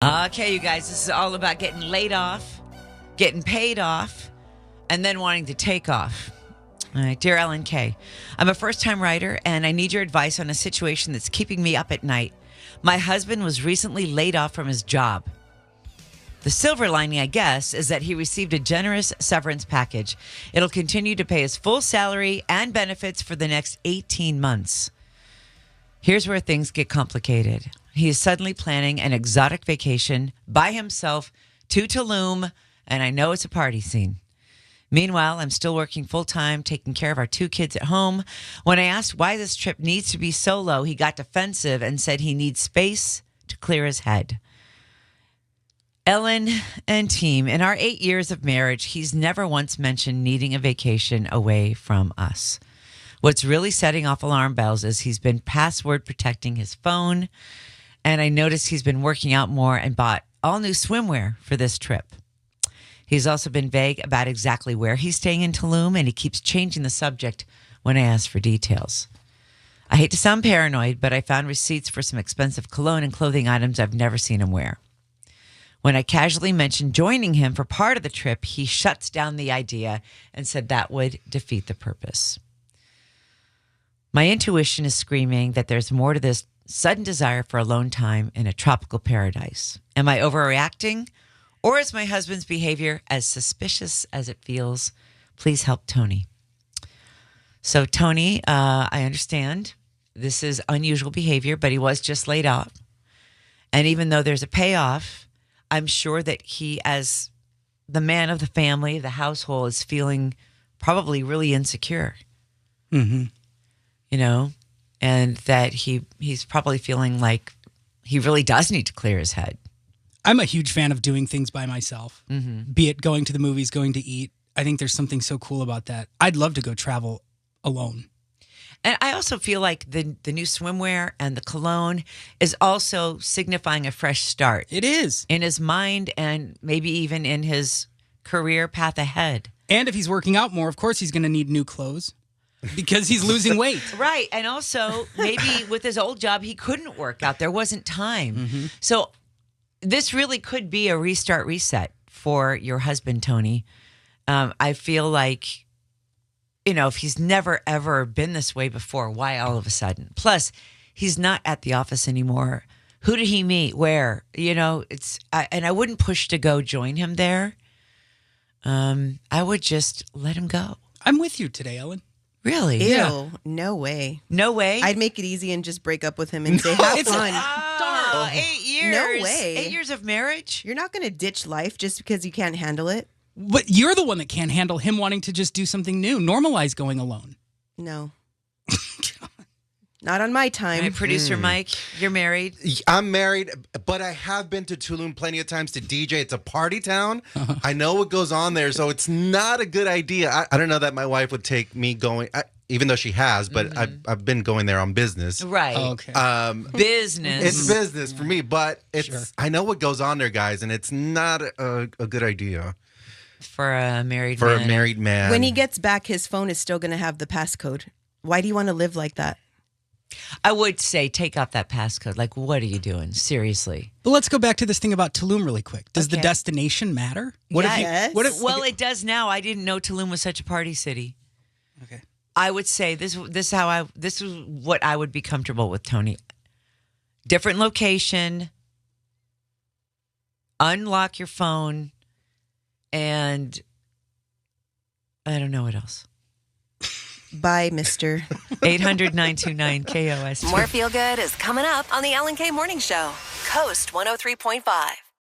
Okay, you guys, this is all about getting laid off, getting paid off, and then wanting to take off. All right, dear Ellen K, I'm a first-time writer, and I need your advice on a situation that's keeping me up at night. My husband was recently laid off from his job. The silver lining, I guess, is that he received a generous severance package. It'll continue to pay his full salary and benefits for the next 18 months. Here's where things get complicated. He is suddenly planning an exotic vacation by himself to Tulum, and I know it's a party scene. Meanwhile, I'm still working full-time, taking care of our 2 kids at home. When I asked why this trip needs to be solo, he got defensive and said he needs space to clear his head. Ellen and team, in our 8 years of marriage, he's never once mentioned needing a vacation away from us. What's really setting off alarm bells is he's been password protecting his phone, and I noticed he's been working out more and bought all new swimwear for this trip. He's also been vague about exactly where he's staying in Tulum, and he keeps changing the subject when I ask for details. I hate to sound paranoid, but I found receipts for some expensive cologne and clothing items I've never seen him wear. When I casually mentioned joining him for part of the trip, he shuts down the idea and said that would defeat the purpose. My intuition is screaming that there's more to this sudden desire for alone time in a tropical paradise. Am I overreacting? Or is my husband's behavior as suspicious as it feels? Please help Tony. So Tony, I understand this is unusual behavior, but he was just laid off. And even though there's a payoff, I'm sure that he, as the man of the family, the household, is feeling probably really insecure. Mm-hmm. You know, and that he's probably feeling like he really does need to clear his head. I'm a huge fan of doing things by myself, be it going to the movies, going to eat. I think there's something so cool about that. I'd love to go travel alone. And I also feel like the new swimwear and the cologne is also signifying a fresh start. It is. In his mind and maybe even in his career path ahead. And if he's working out more, of course he's going to need new clothes because he's losing weight. Right. And also maybe with his old job, he couldn't work out. There wasn't time. Mm-hmm. So this really could be a restart, reset for your husband, Tony. I feel like, you know, if he's never, ever been this way before, why all of a sudden? Plus, he's not at the office anymore. Who did he meet? Where? You know, and I wouldn't push to go join him there. I would just let him go. I'm with you today, Ellen. Really? Ew, Yeah. no way. No way? I'd make it easy and just break up with him and say, have fun. Oh, 8 years. No way. 8 years of marriage? You're not going to ditch life just because you can't handle it. But you're the one that can't handle him wanting to just do something new. Normalize going alone. No. Not on my time. All right, producer Mike, you're married. I'm married, but I have been to Tulum plenty of times to DJ. It's a party town. I know what goes on there, so it's not a good idea. I don't know that my wife would take me going, even though she has, but I've been going there on business. Right. Oh, okay. Business. It's business for me, but it's Sure. I know what goes on there, guys, and it's not a good idea For a married for man. a married man. When he gets back, his phone is still going to have the passcode. Why do you want to live like that? I would say take off that passcode. Like, what are you doing? Seriously. But let's go back to this thing about Tulum really quick. Does the Okay. destination matter? Yes. Well, it does now. I didn't know Tulum was such a party city. Okay. I would say this is what I would be comfortable with, Tony. Different location, unlock your phone, and I don't know what else. Bye, mister. 800-929-KOS. More Feel Good is coming up on the Ellen K Morning Show. Coast 103.5.